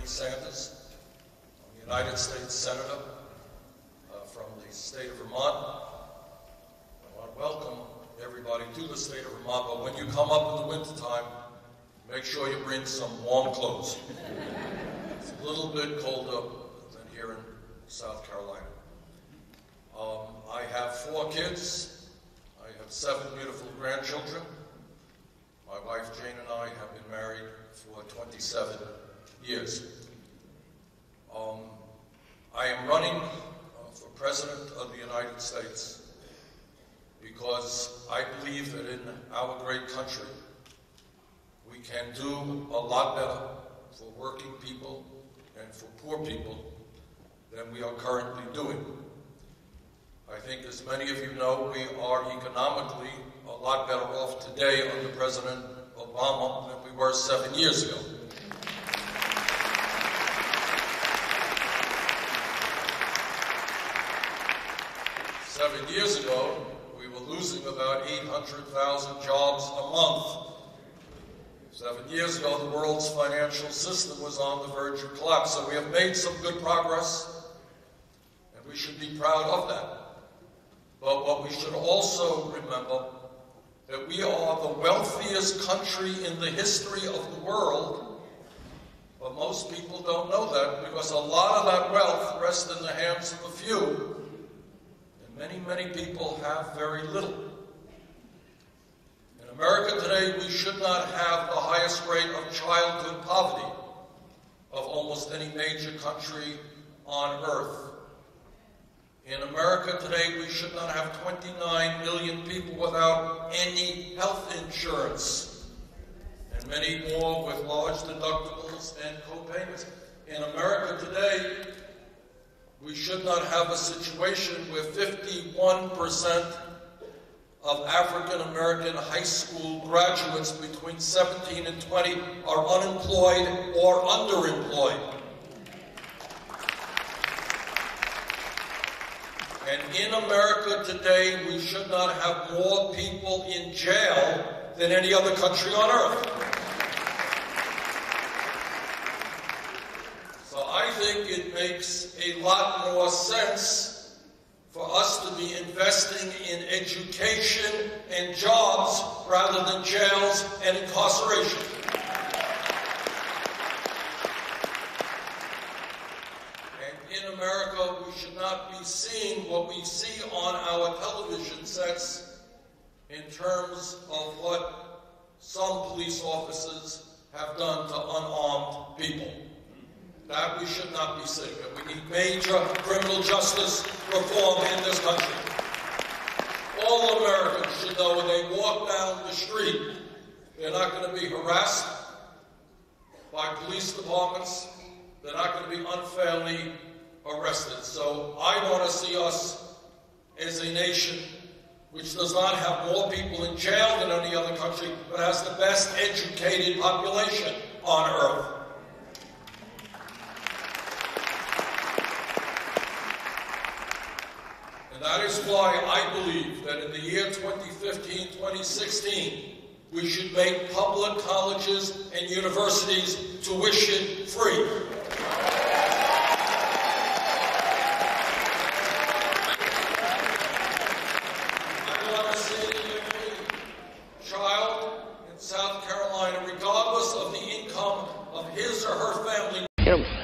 Bernie Sanders. I'm a United States Senator from the state of Vermont. I want to welcome everybody to the state of Vermont, but when you come up in the wintertime, make sure you bring some warm clothes. It's a little bit colder than here in South Carolina. I have 4 kids. I have 7 beautiful grandchildren. My wife Jane and I have been married for 27 years. I am running for President of the United States because I believe that in our great country we can do a lot better for working people and for poor people than we are currently doing. I think, as many of you know, we are economically a lot better off today under President Obama than we were 7 years ago. Seven years ago, we were losing about 800,000 jobs a month. 7 years ago, the world's financial system was on the verge of collapse. So we have made some good progress, and we should be proud of that. But what we should also remember, that we are the wealthiest country in the history of the world, but most people don't know that because a lot of that wealth rests in the hands of a few, and many, many people have very little. In America today, we should not have the highest rate of childhood poverty of almost any major country on earth. In America today, we should not have 29 million people without any health insurance, and many more with large deductibles and co-payments. In America today, we should not have a situation where 51% of African American high school graduates between 17 and 20 are unemployed or underemployed. And in America today, we should not have more people in jail than any other country on earth. So I think it makes a lot more sense for us to be investing in education and jobs rather than jails and incarceration. In America, we should not be seeing what we see on our television sets in terms of what some police officers have done to unarmed people. That we should not be seeing. And we need major criminal justice reform in this country. All Americans should know when they walk down the street, they're not going to be harassed by police departments. They're not going to be unfairly arrested. So I want to see us as a nation which does not have more people in jail than any other country, but has the best educated population on earth. And that is why I believe that in the year 2015, 2016, we should make public colleges and universities tuition free.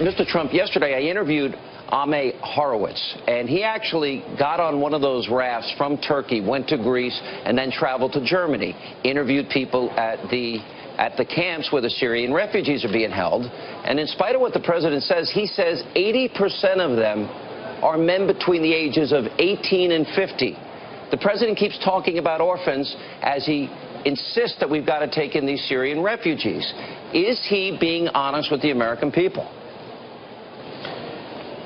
Mr. Trump, yesterday I interviewed Ame Horowitz, and he actually got on one of those rafts from Turkey, went to Greece, and then traveled to Germany, interviewed people at the camps where the Syrian refugees are being held. And in spite of what the president says, he says 80% of them are men between the ages of 18 and 50. The president keeps talking about orphans as he insists that we've got to take in these Syrian refugees. Is he being honest with the American people?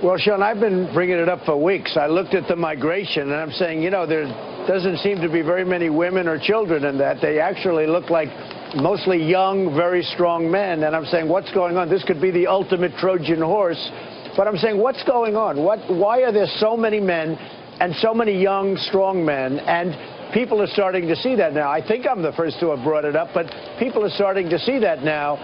Well, Sean, I've been bringing it up for weeks. I looked at the migration, and I'm saying, you know, there doesn't seem to be very many women or children in that. They actually look like mostly young, very strong men. And I'm saying, what's going on? This could be the ultimate Trojan horse. But I'm saying, what's going on? Why are there so many men and so many young, strong men? And people are starting to see that now. I think I'm the first to have brought it up, but people are starting to see that now.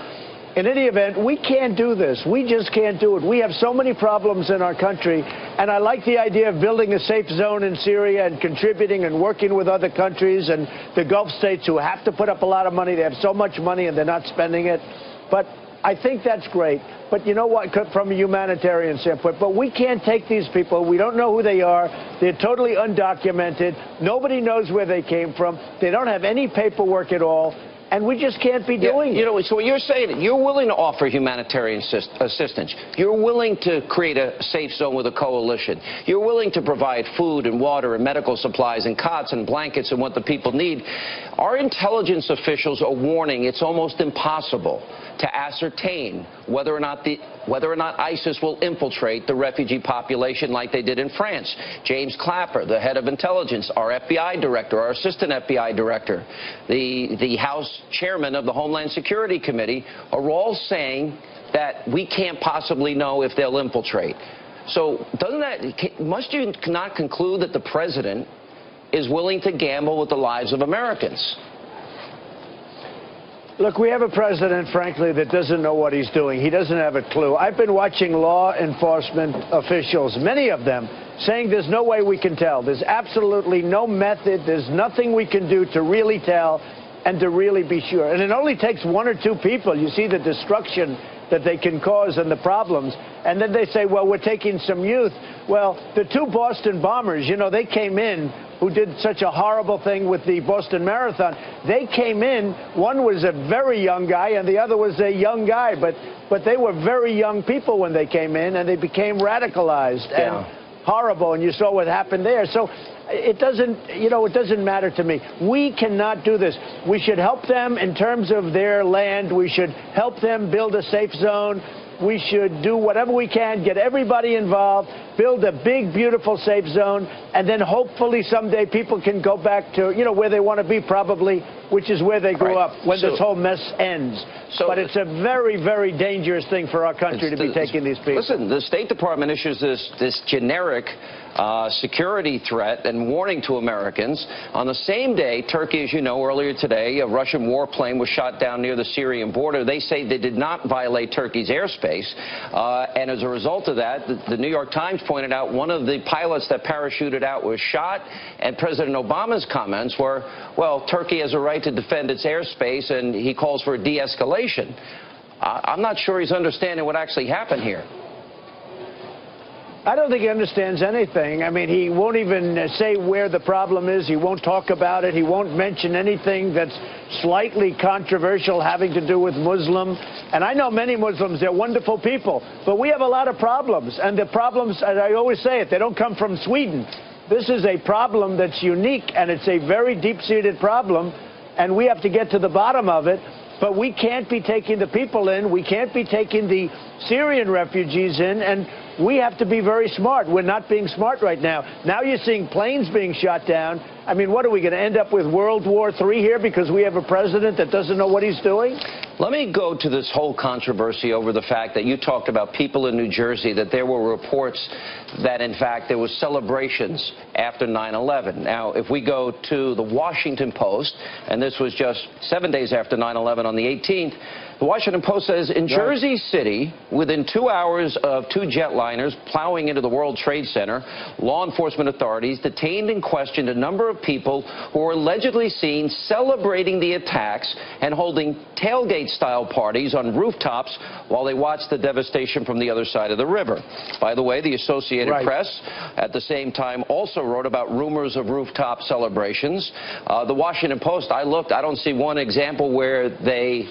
In any event, we can't do this. We just can't do it. We have so many problems in our country, and I like the idea of building a safe zone in Syria and contributing and working with other countries and the Gulf states who have to put up a lot of money. They have so much money and they're not spending it. But I think that's great. But you know what, from a humanitarian standpoint, but we can't take these people. We don't know who they are. They're totally undocumented. Nobody knows where they came from. They don't have any paperwork at all. And we just can't be doing it. You know, so what you're saying, you're willing to offer humanitarian assistance. You're willing to create a safe zone with a coalition. You're willing to provide food and water and medical supplies and cots and blankets and what the people need. Our intelligence officials are warning it's almost impossible to ascertain whether or not ISIS will infiltrate the refugee population like they did in France. James Clapper, the head of intelligence, our FBI director, our assistant FBI director, the House chairman of the Homeland Security Committee are all saying that we can't possibly know if they'll infiltrate. So must you not conclude that the president is willing to gamble with the lives of Americans? Look, we have a president, frankly, that doesn't know what he's doing. He doesn't have a clue. I've been watching law enforcement officials, many of them, saying there's no way we can tell. There's absolutely no method. There's nothing we can do to really tell and to really be sure. And it only takes one or two people. You see the destruction that they can cause and the problems. And then they say, well, we're taking some youth. Well, the two Boston bombers, you know, they came in who did such a horrible thing with the Boston Marathon. They came in, one was a very young guy and the other was a young guy, but they were very young people when they came in and they became radicalized and horrible, and you saw what happened there. So it doesn't matter to me. We cannot do this. We should help them in terms of their land. We should help them build a safe zone. We should do whatever we can, get everybody involved, build a big, beautiful safe zone, and then hopefully someday people can go back to, you know, where they want to be probably, which is where they grew up when this whole mess ends. But it's a very, very dangerous thing for our country to be taking these people. Listen, the State Department issues this generic security threat and warning to Americans. On the same day, Turkey, as you know, earlier today, a Russian warplane was shot down near the Syrian border. They say they did not violate Turkey's airspace. And as a result of that, the New York Times pointed out one of the pilots that parachuted out was shot. And President Obama's comments were, well, Turkey has a right to defend its airspace, and he calls for a de-escalation. I'm not sure he's understanding what actually happened here. I don't think he understands anything. I mean, he won't even say where the problem is. He won't talk about it. He won't mention anything that's slightly controversial having to do with Muslim. And I know many Muslims. They're wonderful people. But we have a lot of problems. And the problems, as I always say it, they don't come from Sweden. This is a problem that's unique, and it's a very deep-seated problem. And we have to get to the bottom of it. But we can't be taking the people in. We can't be taking the Syrian refugees in. And we have to be very smart. We're not being smart right now. Now you're seeing planes being shot down. I mean, what are we going to end up with, World War III here because we have a president that doesn't know what he's doing? Let me go to this whole controversy over the fact that you talked about people in New Jersey, that there were reports that, in fact, there was celebrations after 9/11. Now, if we go to the Washington Post, and this was just 7 days after 9/11 on the 18th, the Washington Post says, in Jersey City, within 2 hours of two jetliners plowing into the World Trade Center, law enforcement authorities detained and questioned a number of people who were allegedly seen celebrating the attacks and holding tailgate-style parties on rooftops while they watched the devastation from the other side of the river. By the way, the Associated Press, at the same time, also wrote about rumors of rooftop celebrations. The Washington Post, I looked, I don't see one example where they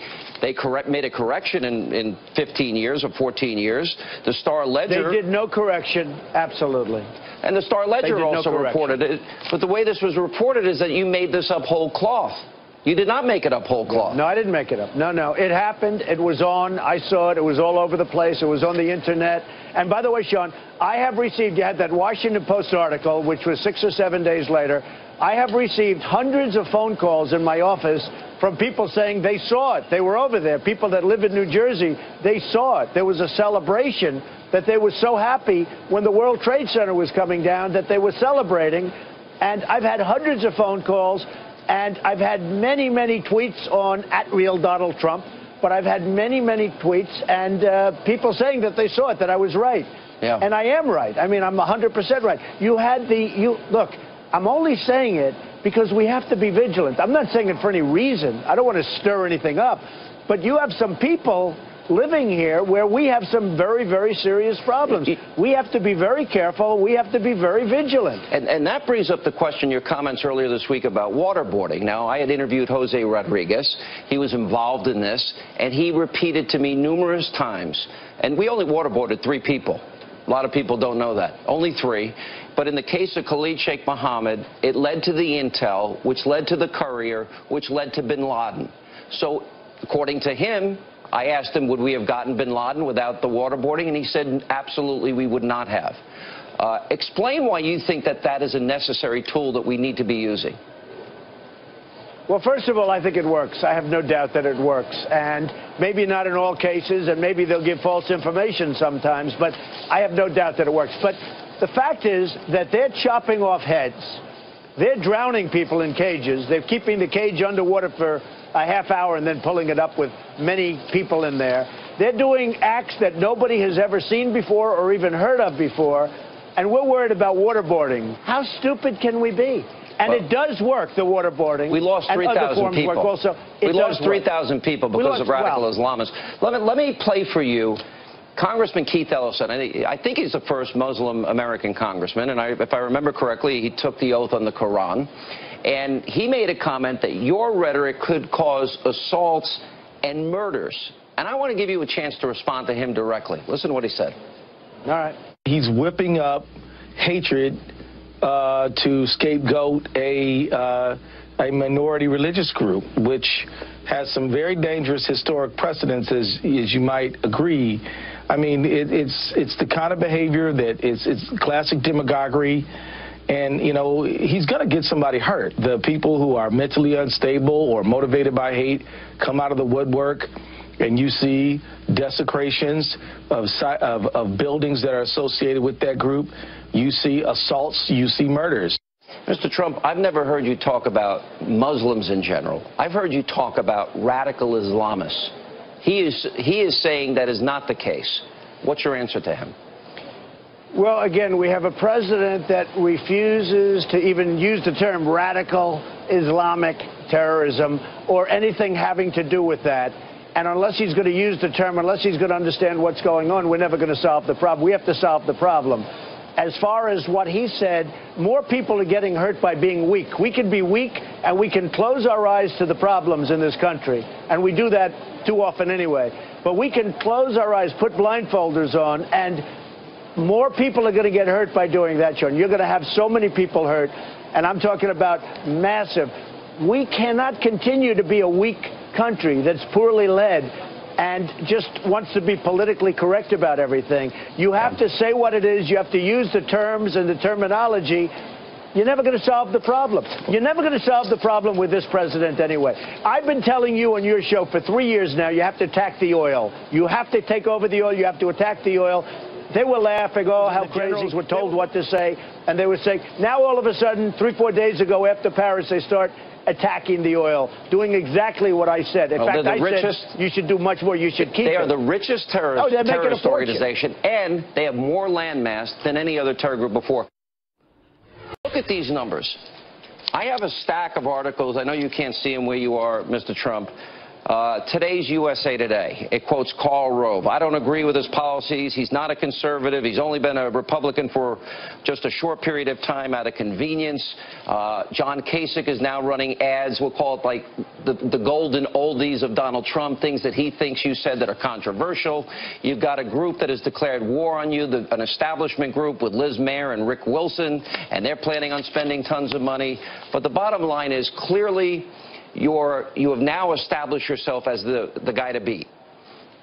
made a correction in 15 years or 14 years. The Star-Ledger... They did no correction, absolutely. And the Star-Ledger also reported it. But the way this was reported is that you made this up whole cloth. You did not make it up whole cloth. No, I didn't make it up. No, no. It happened. It was on. I saw it. It was all over the place. It was on the Internet. And by the way, Sean, I have received, you had that Washington Post article, which was 6 or 7 days later. I have received hundreds of phone calls in my office from people saying they saw it. They were over there. People that live in New Jersey, they saw it. There was a celebration that they were so happy when the World Trade Center was coming down that they were celebrating. And I've had hundreds of phone calls, and I've had many, many tweets on @RealDonaldTrump but I've had many, many tweets and people saying that they saw it, that I was right. Yeah. And I am right. I mean, I'm 100% right. Look, I'm only saying it because we have to be vigilant. I'm not saying it for any reason. I don't want to stir anything up. But you have some people living here where we have some very, very serious problems. We have to be very careful. We have to be very vigilant. And that brings up the question, your comments earlier this week about waterboarding. Now, I had interviewed Jose Rodriguez. He was involved in this, and he repeated to me numerous times, and we only waterboarded 3 people. A lot of people don't know that. Only 3. But in the case of Khalid Sheikh Mohammed, it led to the intel, which led to the courier, which led to bin Laden. So, according to him, I asked him, would we have gotten bin Laden without the waterboarding? And he said, absolutely, we would not have. Explain why you think that that is a necessary tool that we need to be using. Well, first of all, I think it works. I have no doubt that it works. And maybe not in all cases, and maybe they'll give false information sometimes, but I have no doubt that it works. But the fact is that they're chopping off heads. They're drowning people in cages. They're keeping the cage underwater for a half hour and then pulling it up with many people in there. They're doing acts that nobody has ever seen before or even heard of before, and we're worried about waterboarding. How stupid can we be? And it does work, the waterboarding. We lost 3,000 people. Also, we lost 3,000 people because of radical Islamists. Let me play for you Congressman Keith Ellison. I think he's the first Muslim American congressman, and if I remember correctly, he took the oath on the Quran. And he made a comment that your rhetoric could cause assaults and murders. And I want to give you a chance to respond to him directly. Listen to what he said. All right. He's whipping up hatred to scapegoat a minority religious group, which has some very dangerous historic precedents, as you might agree. I mean, it's the kind of behavior that it's classic demagoguery. And, you know, he's going to get somebody hurt. The people who are mentally unstable or motivated by hate come out of the woodwork, and you see desecrations of buildings that are associated with that group. You see assaults. You see murders. Mr. Trump, I've never heard you talk about Muslims in general. I've heard you talk about radical Islamists. He is saying that is not the case. What's your answer to him? Well, again, we have a president that refuses to even use the term radical Islamic terrorism or anything having to do with that. And unless he's going to use the term, unless he's going to understand what's going on, we're never going to solve the problem. We have to solve the problem. As far as what he said, more people are getting hurt by being weak. We can be weak and we can close our eyes to the problems in this country. And we do that too often anyway. But we can close our eyes, put blindfolders on, and more people are going to get hurt by doing that, Sean. You're going to have so many people hurt, and I'm talking about massive. We cannot continue to be a weak country that's poorly led and just wants to be politically correct about everything. You have to say what it is. You have to use the terms and the terminology. You're never going to solve the problem. You're never going to solve the problem with this president anyway. I've been telling you on your show for 3 years now, you have to attack the oil. You have to take over the oil. You have to attack the oil. They were laughing, oh, how crazy, were told what to say. And they were saying, now all of a sudden, 3-4 days ago after Paris, they start attacking the oil, doing exactly what I said. In fact, I said you should do much more. You should keep it. They are the richest terrorist organization, and they have more land mass than any other terror group before. Look at these numbers. I have a stack of articles. I know you can't see them where you are, Mr. Trump. Today's USA Today. It quotes Karl Rove. I don't agree with his policies. He's not a conservative. He's only been a Republican for just a short period of time out of convenience. John Kasich is now running ads. We'll call it like the golden oldies of Donald Trump, things that he thinks you said that are controversial. You've got a group that has declared war on you, an establishment group with Liz Mayer and Rick Wilson, and they're planning on spending tons of money. But the bottom line is clearly you have now established yourself as the guy to beat.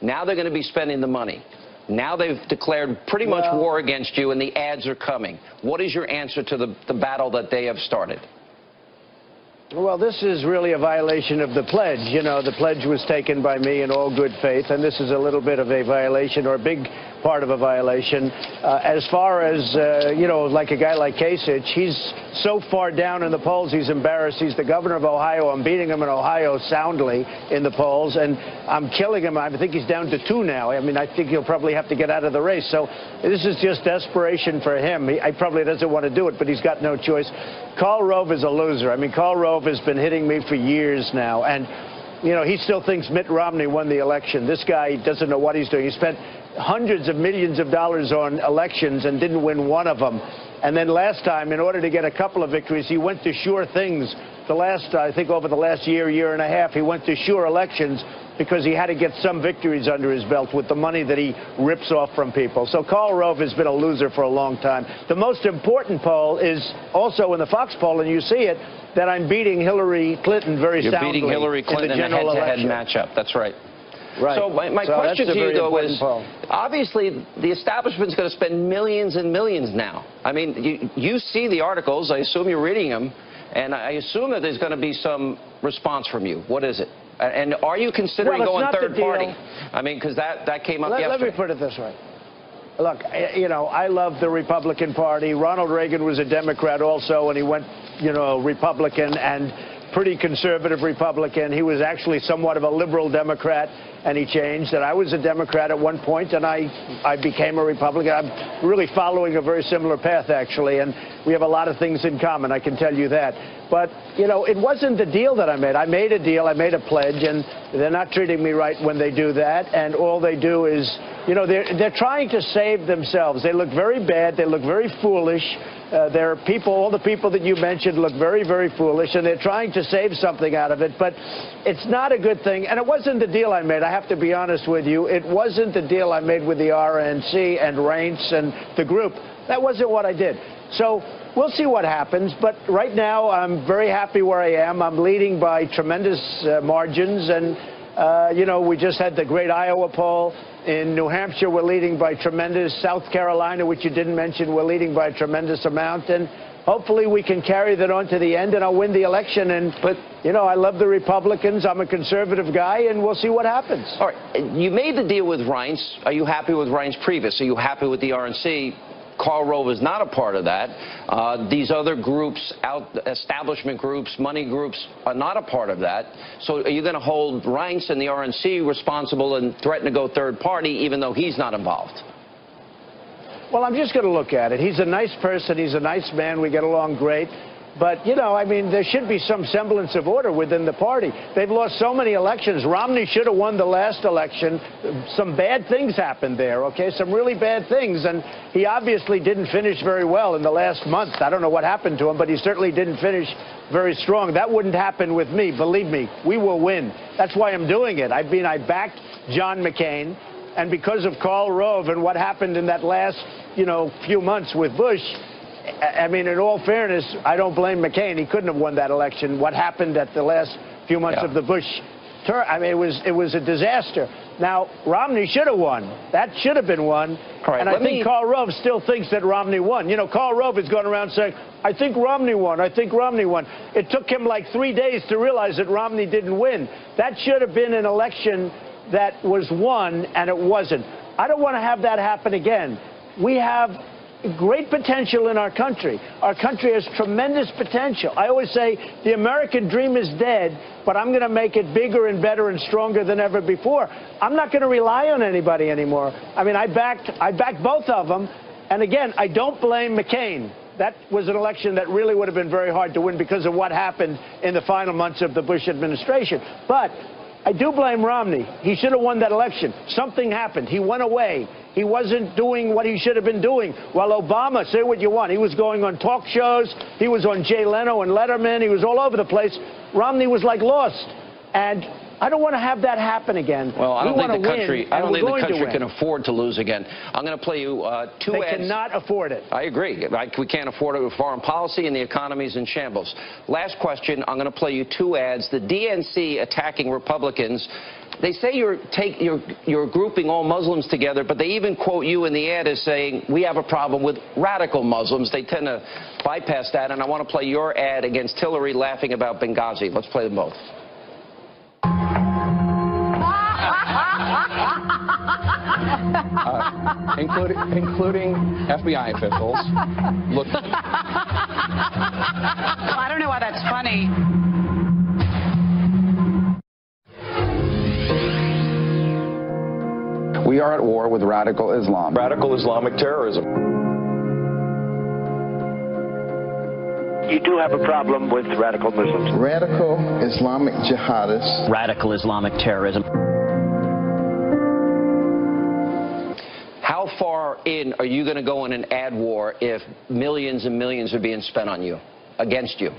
Now they're going to be spending the money. Now they've declared pretty much war against you, and the ads are coming. What is your answer to the battle that they have started? Well, this is really a violation of the pledge. You know, the pledge was taken by me in all good faith, and this is a little bit of a violation or a big part of a violation. As far as, you know, like a guy like Kasich, he's so far down in the polls, he's embarrassed. He's the governor of Ohio. I'm beating him in Ohio soundly in the polls, and I'm killing him. I think he's down to 2 now. I mean, I think he'll probably have to get out of the race. So this is just desperation for him. He probably doesn't want to do it, but he's got no choice. Karl Rove is a loser. I mean, Karl Rove has been hitting me for years now, and you know, he still thinks Mitt Romney won the election. This guy doesn't know what he's doing. He spent hundreds of millions of dollars on elections and didn't win one of them. And then last time, in order to get a couple of victories, he went to sure things. I think over the last year and a half, he went to sure elections because he had to get some victories under his belt with the money that he rips off from people. So Karl Rove has been a loser for a long time. The most important poll is also in the Fox poll, and you see it, that I'm beating Hillary Clinton very soundly. You're beating Hillary Clinton in a head-to-head matchup. That's right. Right. So my question to you, though, is obviously the establishment's going to spend millions and millions now. I mean, you see the articles. I assume you're reading them. And I assume that there's going to be some response from you. What is it? And are you considering going third party? I mean, because that came up yesterday. Let me put it this way. Look, you know, I love the Republican Party. Ronald Reagan was a Democrat also, and he went, you know, Republican and pretty conservative Republican. He was actually somewhat of a liberal Democrat, and he changed. And I was a Democrat at one point, and I became a Republican. I'm really following a very similar path, actually, and we have a lot of things in common, I can tell you that. But, you know, it wasn't the deal that I made. I made a deal, I made a pledge, and they're not treating me right when they do that. And all they do is, you know, they're trying to save themselves. They look very bad. They look very foolish. There are people, all the people that you mentioned look very, very foolish, and they're trying to save something out of it. But it's not a good thing. And it wasn't the deal I made. I have to be honest with you. It wasn't the deal I made with the RNC and Reince and the group. That wasn't what I did. So we'll see what happens. But right now, I'm very happy where I am. I'm leading by tremendous margins. And, you know, we just had the great Iowa poll. In New Hampshire, we're leading by tremendous. South Carolina, which you didn't mention, we're leading by a tremendous amount. And hopefully we can carry that on to the end, and I'll win the election. But, you know, I love the Republicans. I'm a conservative guy, and we'll see what happens. All right. You made the deal with Reince. Are you happy with Reince previous? Are you happy with the RNC? Karl Rove is not a part of that. These other groups, establishment groups, money groups, are not a part of that. So are you going to hold Reince and the RNC responsible and threaten to go third party, even though he's not involved? Well, I'm just going to look at it. He's a nice person. He's a nice man. We get along great. But, you know, I mean, there should be some semblance of order within the party. They've lost so many elections. Romney should have won the last election. Some bad things happened there, okay? Some really bad things. And he obviously didn't finish very well in the last month. I don't know what happened to him, but he certainly didn't finish very strong. That wouldn't happen with me. Believe me, we will win. That's why I'm doing it. I backed John McCain. And because of Karl Rove and what happened in that last, you know, few months with Bush, I mean, in all fairness, I don't blame McCain. He couldn't have won that election. What happened at the last few months of the Bush term, I mean, it was a disaster. Now, Romney should have won. That should have been won. Right, and I think Karl Rove still thinks that Romney won. You know, Karl Rove is going around saying, I think Romney won. I think Romney won. It took him like 3 days to realize that Romney didn't win. That should have been an election that was won, and it wasn't. I don't want to have that happen again. We have great potential in our country. Our country has tremendous potential. I always say the American dream is dead, but I'm going to make it bigger and better and stronger than ever before. I'm not going to rely on anybody anymore. I mean, I backed both of them. And again, I don't blame McCain. That was an election that really would have been very hard to win because of what happened in the final months of the Bush administration. But I do blame Romney. He should have won that election. Something happened. He went away. He wasn't doing what he should have been doing. While Obama, say what you want, he was going on talk shows. He was on Jay Leno and Letterman. He was all over the place. Romney was like lost. And I don't want to have that happen again. Well, I don't think the country can afford to lose again. I'm going to play you two ads. They cannot afford it. I agree. We can't afford it with foreign policy, and the economy's in shambles. Last question, I'm going to play you two ads. The DNC attacking Republicans. They say you're grouping all Muslims together, but they even quote you in the ad as saying, we have a problem with radical Muslims. They tend to bypass that, and I want to play your ad against Hillary laughing about Benghazi. Let's play them both. including FBI officials. Look. Well, I don't know why that's funny. We are at war with radical Islam. Radical Islamic terrorism. You do have a problem with radical Muslims. Radical Islamic jihadists. Radical Islamic terrorism. How far in are you going to go in an ad war if millions and millions are being spent on you, against you?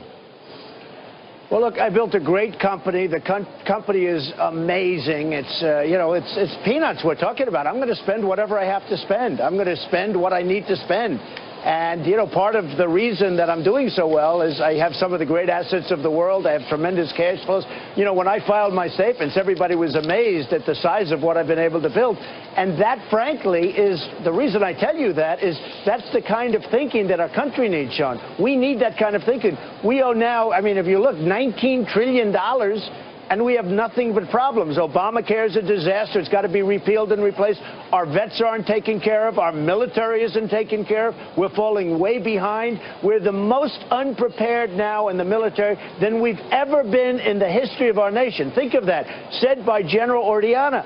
Well, look, I built a great company. The company is amazing. It's, it's peanuts we're talking about. I'm going to spend whatever I have to spend. I'm going to spend what I need to spend. And, part of the reason that I'm doing so well is I have some of the great assets of the world. I have tremendous cash flows. When I filed my statements, everybody was amazed at the size of what I've been able to build. And that, frankly, is the reason I tell you that is that's the kind of thinking that our country needs, Sean. We need that kind of thinking. We owe now, if you look, $19 trillion. And we have nothing but problems. Obamacare is a disaster. It's got to be repealed and replaced. Our vets aren't taken care of. Our military isn't taken care of. We're falling way behind. We're the most unprepared now in the military than we've ever been in the history of our nation. Think of that. Said by General Orellana.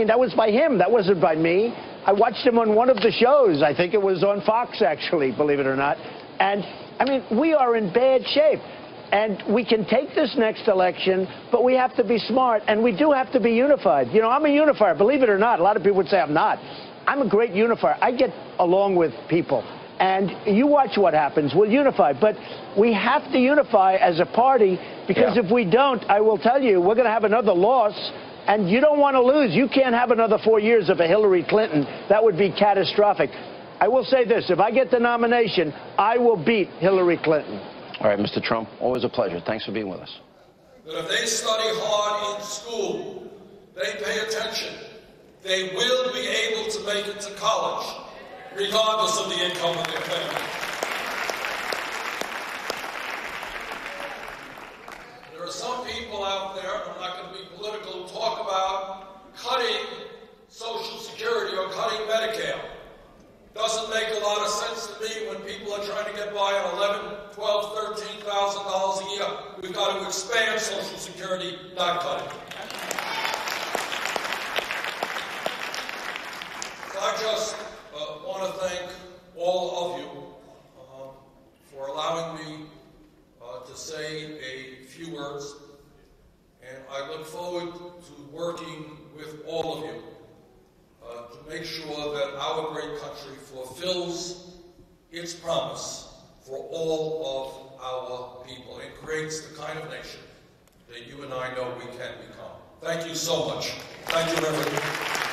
That was by him. That wasn't by me. I watched him on one of the shows. I think it was on Fox, actually, believe it or not. And, we are in bad shape. And we can take this next election, but we have to be smart, and we do have to be unified. I'm a unifier, believe it or not. A lot of people would say I'm not. I'm a great unifier. I get along with people. And you watch what happens. We'll unify. But we have to unify as a party, because if we don't, I will tell you, we're going to have another loss, and you don't want to lose. You can't have another 4 years of a Hillary Clinton. That would be catastrophic. I will say this. If I get the nomination, I will beat Hillary Clinton. All right, Mr. Trump, always a pleasure. Thanks for being with us. That if they study hard in school, they pay attention, they will be able to make it to college, regardless of the income of their family. There are some people out there, and I'm not going to be political, who talk about cutting Social Security or cutting Medicare. Doesn't make a lot of sense to me when people are trying to get by on $11,000, $12,000, $13,000 a year. We've got to expand Social Security, not cut it. So I just want to thank all of you for allowing me to say a few words, and I look forward to working with all of you to make sure that our great country fulfills its promise for all of our people and creates the kind of nation that you and I know we can become. Thank you so much. Thank you, everyone.